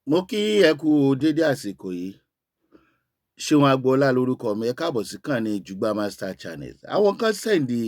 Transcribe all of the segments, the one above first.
Mo kí ẹ kú dédé àsìkò yìí. Ṣeun Agboola lórúkọ mi. Ẹ káàbọ̀ sí kàn ní Jugba Master Channel. Àwọn kan sẹ́ndì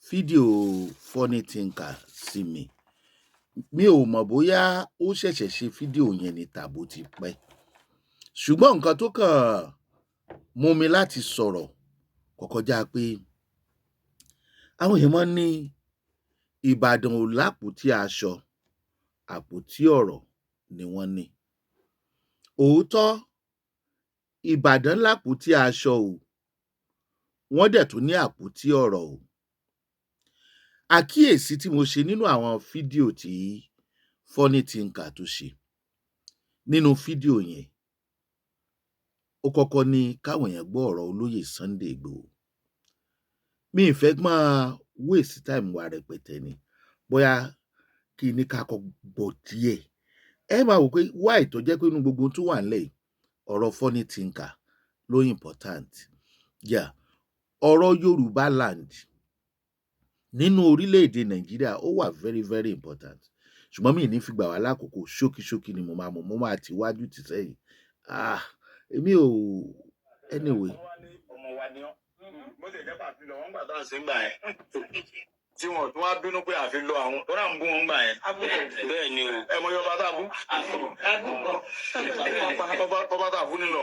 fídíò funny thinker sí mi. Mi ò mọ̀ bóyá ó ṣẹ̀ṣẹ̀ ṣe fídíò yẹn ni tàbó ti pẹ́. Ṣùgbọ́n nǹkan tó kàn mú mi láti sọ̀rọ̀ kò kọjá pé àwọn èèyàn máa ń ní Ìbàdàn ò lápótí aṣọ, àpótí ọ̀rọ̀ ni wọ́n ní. Òótọ́ Ìbàdàn lápótí aṣọ o, wọ́n dẹ̀ tún ní àpótí ọ̀rọ̀ o. Àkíyèsí tí mo ṣe nínú àwọn fídíò tí funny thinker tó ṣe, nínú fídíò yẹn, ó kọ́kọ́ ní káwọn èèyàn gbọ́ ọ̀rọ̀ olóyè Sunday Igboho. Mi ì fẹ́ máa waste time wa rẹpẹtẹ ni, bóyá kí ní ká kọ́ gbọ́ díẹ̀. Ẹ máa wò pé why tó jẹ́ pé inú gbogbo tó wà nílẹ̀ yìí, ọ̀rọ̀ funny thinker ló important. Yeah. Ọ̀rọ̀ Yorùbá land nínú orílẹ̀-èdè Nàìjíríà ó wà very very important. Ṣùgbọ́n mi ì ní fi gbà wá lákòókò, ṣókíṣókí ni mo máa ti wájú ti sẹ́yìn. Èmi ò anyway. Ọmọ wa ni ọ́. Bó ṣe jẹ́ pàtí lọ, wọ́n gbà tó à ń ṣe ń gbà yẹn. Tí wọ́n tún wá bínú pé àfi lọ àwọn tó rà ń bú wọn gbà yẹn. Bẹ́ẹ̀ ni o. Ẹ mọ Yorùbá tá a bú. Ọba tá a bú nílọ.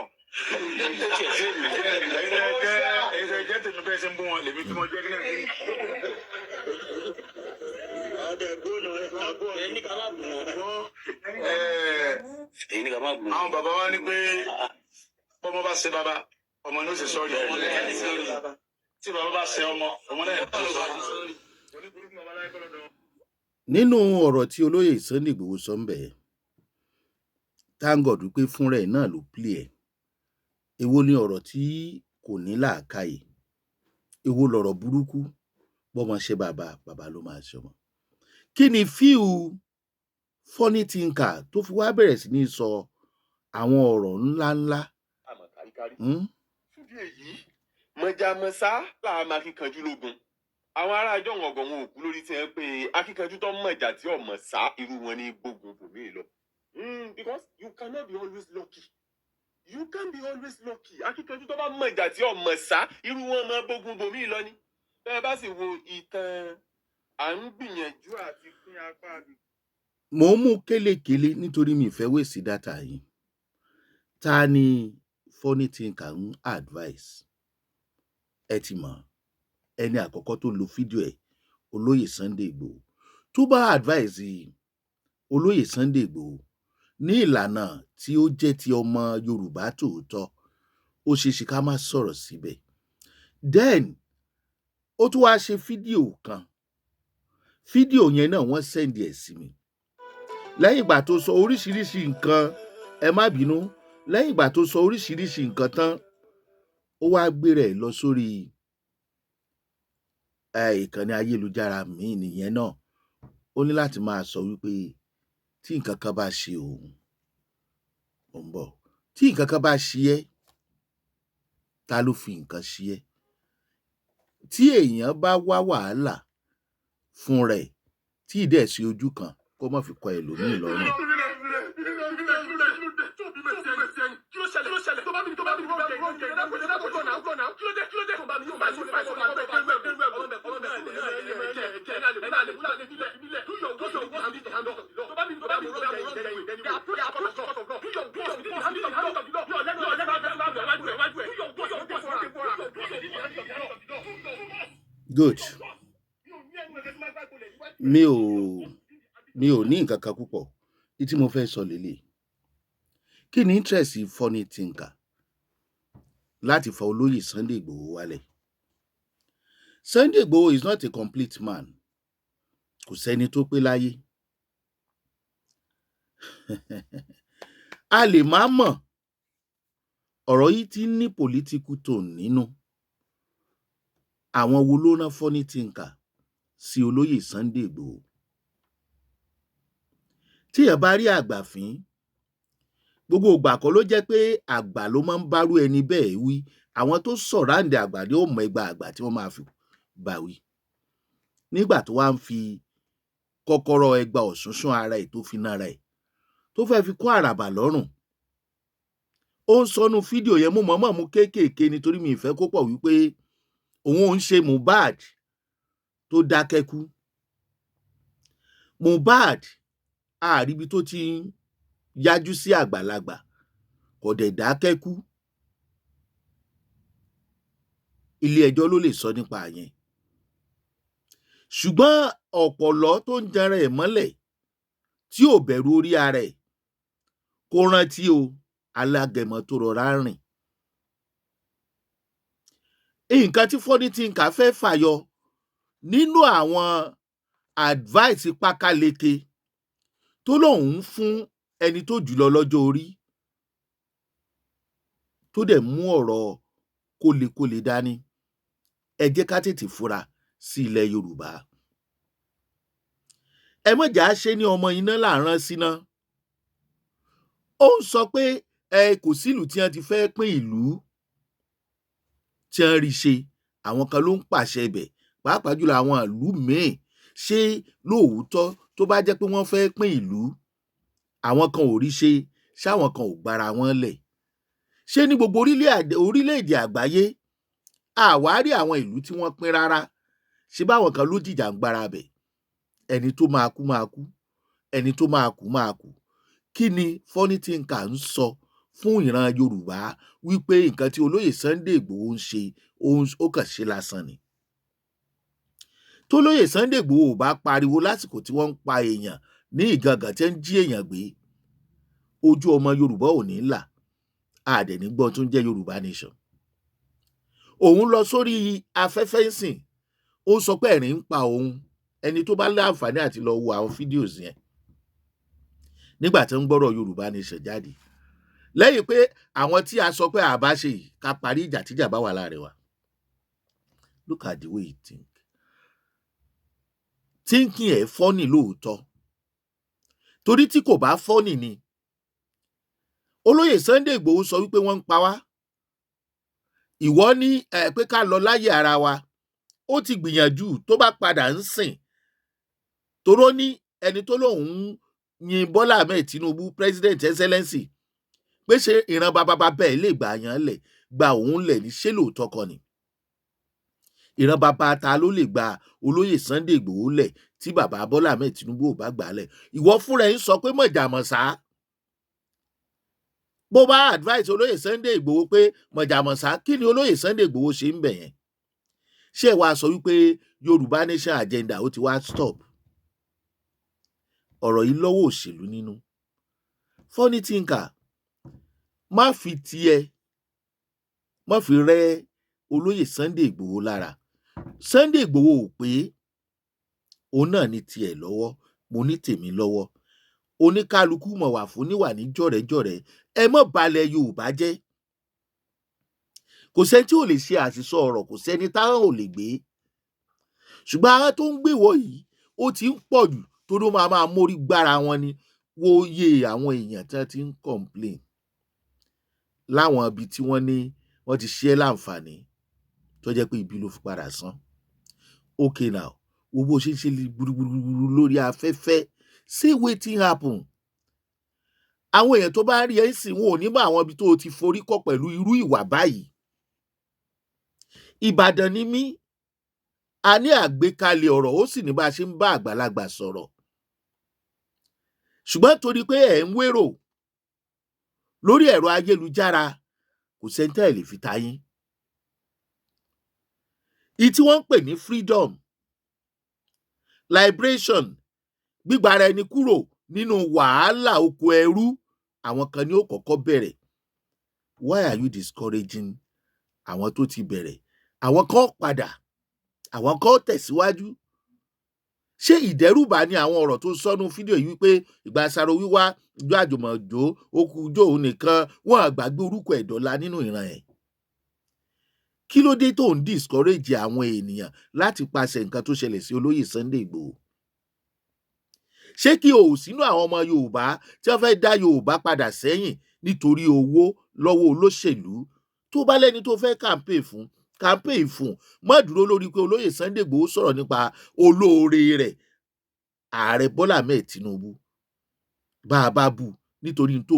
Ẹ̀yin jẹ́ tèmi bẹ́ẹ̀ ṣe ń bú wọn lèmi tí mo jẹ́ kí náà. Àwọn bàbá wa ní pé bọ́mọ bá ṣe bàbá, ọmọ ní ó ṣe sọ́ọ̀rì. Tí bàbá bá ṣe ọmọ náà yẹn tó sọ́ọ̀rì. Nínú ọ̀rọ̀ tí olóyè Sunday Igboho sọ ń bẹ̀, thank God pé fúnra ẹ̀ náà ló play ẹ̀. Èwo ni ọ̀rọ̀ tí kò ní làákàyè? Èwo lọ̀rọ̀ burúkú? Bọ́mọ ṣe bàbá, bàbá ló máa ṣọmọ. Kí ni fíù funny thinker tó fi wá bẹ̀rẹ̀ sí ní sọ àwọn ọ̀rọ̀ ńláńlá? Fúdí èyí, mọ̀jàmọ̀sá làá máa kíkanjú lógun. Àwọn ará àjọ ọ̀gàn wọn ò kú lórí tí ẹ pé akíkanjú tó mọ̀jà tí ọmọ sá irú wọn ní gbógun bòmí lọ. Because you cannot be always lucky. You can't be always lucky. Akíkanjú tó bá mọ̀jà tí ọmọ sá irú wọn máa gbógun bòmí lọ ni. Bẹ́ẹ̀ bá sì wo ìtàn à ń gbìyànjú àti pín apá mi. Mò ń mú kélekèle nítorí mi fẹ́ wèsì dátà yìí. Ta ni funny thinker ń advice? Ẹ ti mọ̀, ẹni àkọ́kọ́ tó lo fídíò ẹ̀, olóyè Sunday Igboho. Tó bá advice olóyè Sunday Igboho ní ìlànà tí ó jẹ́ ti ọmọ Yorùbá tòótọ́, ó ṣe é ṣe ká má sọ̀rọ̀ síbẹ̀. Then ó tún wá ṣe fídíò kan. Fídíò yẹn náà wọ́n sẹ́ndì ẹ̀ sí mi. Lẹ́yìn ìgbà tó sọ oríṣiríṣi nǹkan, ẹ má bínú, lẹ́yìn ìgbà tó sọ oríṣiríṣi nǹkan tán, ó wá gbé rẹ̀ lọ sórí ìkànnì ayélujára míì nìyẹn náà. Ó ní láti máa sọ wípé tí nǹkan kan bá ṣe òun, ó ń bọ̀. Tí nǹkan kan bá ṣe ẹ́, ta ló fi nǹkan ṣe ẹ́? Tí èèyàn bá wá wàhálà fún rẹ̀ tí ì dẹ̀ sí ojú kan, kó má fi kọ ẹlòmíì lọ́rùn. Good. Mi ò ní nǹkan kan púpọ̀. Tí mo fẹ́ sọ lélẹ̀. Kí ni interest funny thinker láti fa olóyè Sunday Igboho wálẹ̀? Sunday Igboho is not a complete man. Kò sẹ́ni tó pé láyé. A lè má mọ̀. Ọ̀rọ̀ yìí ti ní political tone nínú. Àwọn wo ló rán funny thinker sí olóyè Sunday Igboho? Tí ẹ bá rí àgbàfín, gbogbo ìgbà kọ́ ló jẹ́ pé àgbà ló máa ń bárú ẹni bẹ́ẹ̀ wí. Àwọn tó surround àgbà ni ó mọ ẹgbà àgbà tí wọ́n máa fi bá wí. Nígbà tó wá ń fi kọ́kọ́rọ́ ẹgba ọ̀ṣunṣún ara ẹ̀ tó fi nára ẹ̀ tó fẹ́ fi kó àràbà lọ́rùn. Ó ń sọnù fídíò yẹn, mo mọ̀ọ́mọ̀ mú kéékèèké nítorí mi ìfẹ́ kó pọ̀ wípé òun ò ń ṣe Mohbad tó dákẹ́ kú. Mohbad àríbi tó ti ń yájú sí àgbàlagbà kò dẹ̀ dákẹ́ kú. Ilé ẹjọ́ ló lè sọ nípa yẹn. Ṣùgbọ́n ọ̀pọ̀lọ́ tó ń jẹrẹ ẹ̀ mọ́lẹ̀ tí ò bẹ̀rù orí ara ẹ̀ kó rántí o, alágẹmọ tó rọra rìn. Nǹkan tí Funny Thinker fẹ́ fàyọ nínú àwọn advice pákáleke tó lóun ń fún ẹni tó jùlọ lọ́jọ́ orí tó dẹ̀ mú ọ̀rọ̀ kólekóle dání. Ẹ jẹ́ ká tètè fura sí ilẹ̀ Yorùbá. Ẹ má jà á ṣe ní ọmọ iná là ń rán síná. Ó ń sọ pé kò sílùú tí wọ́n ti fẹ́ pín ìlú tí wọ́n rí ṣe, àwọn kan ló ń pàṣẹ ibẹ̀, pàápàá jùlọ àwọn ìlú míì. Ṣé lóòótọ́ tó bá jẹ́ pé wọ́n fẹ́ pín ìlú, àwọn kan ò rí ṣe, ṣáwọn kan ò gbára wọn lẹ̀? Ṣé ní gbogbo orílẹ̀-èdè àgbáyé àwárí àwọn ìlú tí wọ́n pín rárá? Ṣé báwọn kan ló jìjà ń gbára bẹ̀? Ẹni tó máa kú máa kú, ẹni tó máa kú máa kú. Kí ni Funny Thinker ń sọ fún ìran Yorùbá wípé nǹkan tí olóyè Sunday Igboho ń ṣe ó kàn ṣe lásán ni? Tólóyè Sunday Igboho ò bá pariwo lásìkò tí wọ́n ń pa èèyàn ní Ìgangan tí ń jí èèyàn gbé, ojú ọmọ Yorùbá ò ní là, àdẹ̀ní gbọ́ tó ń jẹ́ Yorùbá nation. Òun lọ sórí afẹ́fẹ́ ìsìn, ó sọ pé ẹ̀rín ń pa òun. Ẹni tó bá láǹfààní àti lọ wo àwọn fídíòs yẹn nígbà tí ń gbọ́rọ̀ Yorùbá nation jáde, lẹ́yìn pé àwọn tí a sọ pé àbá ṣe yìí ká parí ìjà tíjà bá wà láàrin wa. Look at the way he think. Thinking ẹ̀ funny lóòótọ́, torí tí kò bá funny ni olóyè Sunday Igboho sọ wípé wọ́n ń pa wá. Ìwọ ní pé ká lọ láyé ara wa. Ó ti gbìyànjú, tó bá padà ń sìn, toró ní ẹni tó lóun yin Bọ́lá Ahmed Tinubu president excellency pé ṣe ìran bàbá bẹ́ẹ̀ lè gbà yàn lẹ̀, gba òun lẹ̀ ní, ṣé lóòótọ́ kọ́ ni? Ìran bàbá ta ló lè gba olóyè Sunday Igboho lẹ̀ tí bàbá Bọ́lá Ahmed Tinubu ò bá gbà lẹ̀? Ìwọ fúnra ẹ̀ ń sọ pé mọ̀jàmọ̀sá. Bó bá advice olóyè Sunday Igboho pé mọ̀jàmọ̀sá, kí ni olóyè Sunday Igboho ṣe ń bẹ̀ yẹn? Ṣé wàá sọ wípé Yorùbá nation agenda ó ti wá stop? Ọ̀rọ̀ yìí lọ́wọ́ òṣèlú nínú. Funny Thinker, má fi tiẹ̀, má fi rẹ́ olóyè Sunday Igboho lára. Sunday Igboho ò pé òun náà ní tiẹ̀ lọ́wọ́, mo ní tèmi lọ́wọ́. Oníkálukú mọ̀ wà fún níwà ní jọ̀rẹ́jọ̀rẹ́. Ẹ mọ́ balẹ̀ Yorùbá jẹ́. Kò sẹ́ni tí ò lè ṣe àṣìsọ ọ̀rọ̀, kò sẹ́ni táwọn ò lè gbé. Ṣùgbọ́n ara tó ń gbé wọ̀ yìí ó ti ń pọ̀ jù, torí ó máa mórí gbára wọn ni. Wo iye àwọn èèyàn tí wọ́n ti ń complain láwọn ibi tí wọ́n ní wọ́n ti ṣe láǹfààní tó jẹ́ pé ibi ló fi padà san. Okay now, wo bó ṣe ń ṣe gbúrúgbúrú lórí afẹ́fẹ́. See wetin happen. Àwọn èèyàn tó bá rí ẹ̀ ń sìn, wọn ò ní mọ àwọn ibi tó ti forí kọ́ pẹ̀lú irú ìwà báyìí. Ìbàdàn ni mí, a ní àgbékalẹ̀ ọ̀rọ̀, ó sì ní bá a ṣe ń bá àgbàlagbà sọ̀rọ̀. Ṣùgbọ́n torí pé ẹ̀ ń wérò lórí ẹ̀rọ ayélujára, kò sẹ́ńtẹ́ lè fi tayín. Tí wọ́n ń pè ní freedom, liberation, gbígbára ẹni kúrò nínú wàhálà oko ẹrú, àwọn kan ní ó kọ́kọ́ bẹ̀rẹ̀. Why are you discouraging àwọn tó ti bẹ̀rẹ̀? Àwọn kan padà, àwọn kan tẹ̀síwájú. Ṣé ìdẹ́rùbà ni àwọn ọ̀rọ̀ tó sọ́nú fídíò yìí wípé ìgbà Saro wíwá, ìjọ àjùmọ̀jó, okùn ijó òun nìkan, wọ́n àgbàgbé orúkọ ẹ̀dọ́là nínú ìran ẹ̀? Kí ló dé tó ń discourage àwọn ènìyàn láti pàṣẹ nǹkan tó ṣẹlẹ̀ sí olóyè Sunday Igboho? Ṣé kí o sínú àwọn ọmọ Yorùbá tí wọ́n fẹ́ dá Yorùbá padà sẹ́yìn nítorí owó lọ́wọ́ olóṣèlú? Tó bá lẹ́ni tó fẹ́ campaign fún, má dúró lórí pé olóyè Sunday Igboho sọ̀rọ̀ nípa olóore rẹ̀ ààrẹ Bọ́lá Ahmed Tinubu bá a bá bú nítorí tó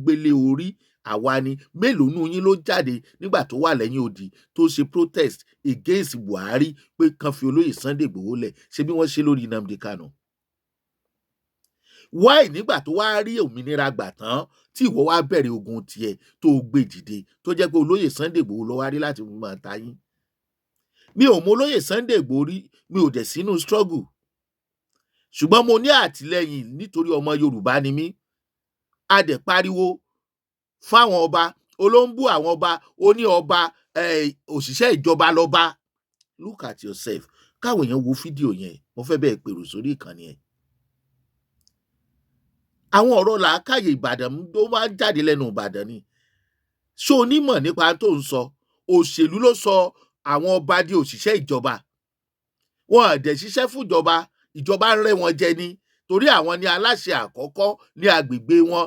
gbélé orí àwa ni. Mélòó nú yín ló jáde nígbà tó wà lẹ́yìn odi tó ṣe protest against Buhari pé kan fi olóyè Sunday Igboho lẹ̀, ṣe bí wọ́n ṣe lórí Nnamdi Kanu. Why nígbà tó wá rí òmìnira gbà tán tí ìwọ wá bẹ̀rẹ̀ ogun tiẹ̀ tó gbé dìde tó jẹ́ pé olóyè Sunday Igboho ló wá rí láti máa ta yín. Mi ò mọ olóyè Sunday Igboho rí, mi ò dẹ̀ sínú struggle, ṣùgbọ́n mo ní àtìlẹ́yìn nítorí ọmọ Yorùbá ni mí. A dẹ̀ pariwo fáwọn ọba, olóńbù àwọn ọba, ó ní ọba òṣìṣẹ́ ìjọba lọ́ba. Look at yourself. Káwọn èèyàn wo fídíò yẹn, mo fẹ́ bẹ́ẹ̀ pèrò sórí ìkànnì ẹ̀. Àwọn ọ̀rọ̀ làákàyè Ìbàdàn tó máa ń jáde lẹ́nu Ìbàdàn ni. Ṣé onímọ̀ nípa tó ń sọ? Òṣèlú ló sọ àwọn ọba di òṣìṣẹ́ ìjọba. Wọn ò dẹ̀ ṣiṣẹ́ fún ìjọba, ìjọba ń rẹ́ wọn jẹ ni, torí àwọn ni aláṣẹ àkọ́kọ́ ní agbègbè wọn.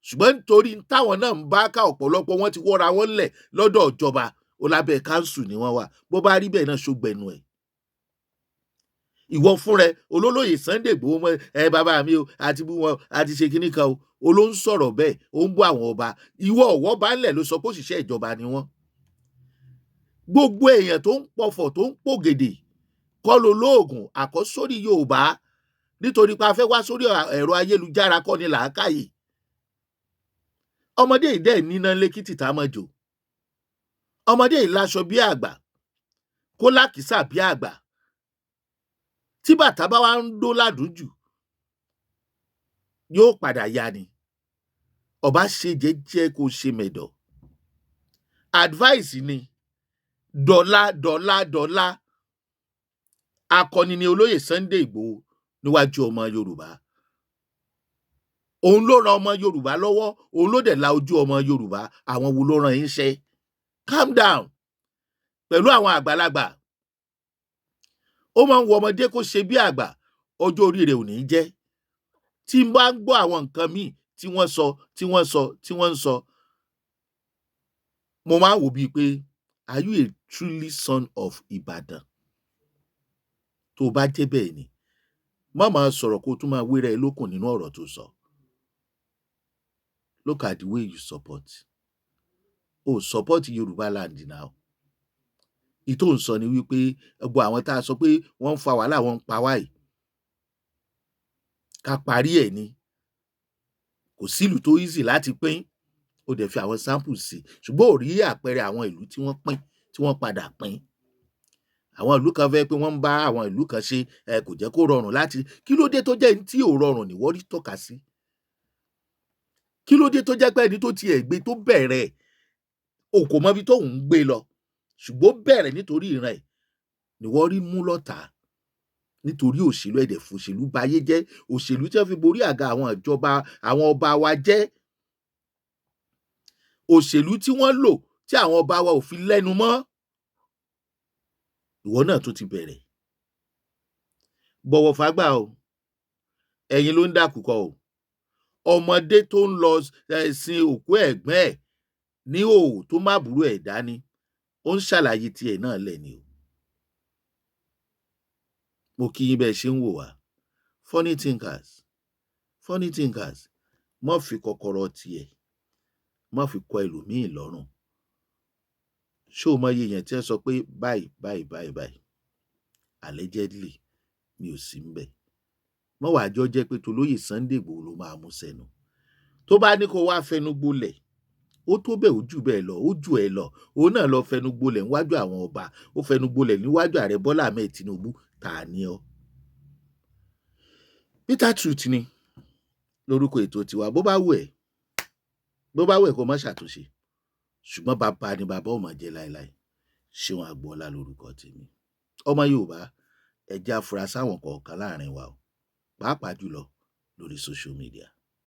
Ṣùgbọ́n nítorí táwọn náà ń bá ká, ọ̀pọ̀lọpọ̀ wọn ti wọ́ra wọn lẹ̀ lọ́dọ̀ ìjọba, ó lábẹ́ káńsù ni wọ́n wà. Bó bá rí bẹ́ẹ̀ náà ṣógbẹnu ẹ̀. Ìwọ fún rẹ olólóyè Sunday Igboho mọ bàbá mi o, àti bú wọn, àti ṣe kíní kan o, oló ń sọ̀rọ̀ bẹ́ẹ̀, ó ń bú àwọn ọba. Ìwọ ọ̀wọ́ bá ńlẹ̀ ló sọ pé òṣìṣẹ́ ìjọba ni wọ́n. Gbogbo èèyàn tó ń pọ̀fọ̀ tó ń pògèdè kọ́ ló lóògùn àkọ́sórí Yorùbá, nítorí pé a fẹ́ wá sórí ẹ̀rọ ayélujára kọ́ ni làákàyè. Ọmọdé yìí dẹ̀ níná lẹ́kìtì tá mọ̀ jò. Ọmọdé yìí láṣọ bí àgbà, kó lákìsà bí àgbà. Tí bàtà bá wá ń dó ládùújù, yóò padà ya ni. Ọba ṣe jẹ́jẹ́ kó ṣe mẹ̀dọ̀. Advice ni dọ̀la. Akọni ni olóyè Sunday Igboho níwájú ọmọ Yorùbá. Òun ló ran ọmọ Yorùbá lọ́wọ́, òun ló dẹ̀ la ojú ọmọ Yorùbá. Àwọn wo ló rán yín ṣẹ́? Calm down. Pẹ̀lú àwọn àgbàlagbà. Ó máa ń wo ọmọdé kó ṣe bí àgbà, ọjọ́ orí rẹ̀ ò ní jẹ́. Tí n bá ń gbọ́ àwọn nǹkan míì tí wọ́n ń sọ, mo máa ń wò bíi pé, are you a truly son of Ibadan? Tó bá jẹ́ bẹ́ẹ̀ ni, má máa sọ̀rọ̀ kó tún máa wéra ẹ lókun nínú ọ̀rọ̀ tó sọ. Look at the way you support. O support Yorùbá land now. Ìtò ń sọ ni wípé gbogbo àwọn tá a sọ pé wọ́n ń fa wàhálà, wọ́n ń pa wáyìí, ká parí ẹ̀ ni. Kò sílùú tó easy láti pín. Ó dẹ̀ fi àwọn samples sí, ṣùgbọ́n ò rí àpẹẹrẹ àwọn ìlú tí wọ́n pín, tí wọ́n padà pín. Àwọn ìlú kan fẹ́ pé wọ́n ń bá àwọn ìlú kan ṣe, kò jẹ́ kó rọrùn láti. Kí ló dé tó jẹ́ ní tí ò rọrùn ni wọ́n rí tọ́ka sí? Kí ló dé tó jẹ́ pé ẹni tó tiẹ̀ gbé tó bẹ̀rẹ̀ kò mọ ibi tóun ń gbé lọ, ṣùgbọ́n bẹ̀rẹ̀ nítorí ìran ẹ̀ ni wọ́n rí mú lọ́tà nítorí òṣèlú. Ẹ̀dẹ̀ fòṣèlú bayé jẹ́, òṣèlú tí wọ́n fi borí àga àwọn ìjọba àwọn ọba wa jẹ́, òṣèlú tí wọ́n lò tí àwọn ọba wa ò fi lẹ́nu mọ́. Ìwọ náà tó ti bẹ̀rẹ̀. Bọ̀wọ̀ fágbà o, ẹ̀yin ló ń dàkúkọ o. Ọmọdé tó ń lọ sin òkú ẹ̀gbọ́n ẹ̀ ní òwò tó má burú ẹ̀ dání, ó ń ṣàlàyé tiẹ̀ náà lẹ́ni o. Mo kí yín bẹ́ẹ̀ ṣe ń wò wá. Funny thinkers, má fi kọ́kọ́rọ́ tiẹ̀, má fi kọ ẹlòmíì lọ́rùn. Ṣé o mọ iye yẹn tí ẹ sọ pé báyìí allegedly mi ò sí ńbẹ̀. Mọ́ wàá jọ jẹ́ pé tolóyè Sunday Igboho ló máa mú sẹ́nu. Tó bá ní kó wá fẹnu gbolẹ̀, ó tó bẹ́ẹ̀, ó jù bẹ́ẹ̀ lọ, ó jù ẹ lọ. Òun náà lọ fẹnu gbolẹ̀ níwájú àwọn ọba, ó fẹnu gbolẹ̀ níwájú ààrẹ Bọ́lá Ahmed Tinubu. Ta ni ọ́? Bitter truth ni lórúkọ ètò tiwa. Bó bá wù ẹ́ kó má ṣàtúnṣe, ṣùgbọ́n bàbá ni bàbá ò máa jẹ́ láéláé. Ṣeun Agboola lórúkọ tèmi. Ọmọ Yorùbá, ẹ jẹ́ á fura sáwọn kọ̀ọ̀kan láàrin wa o, pàápàá jùlọ lórí social media.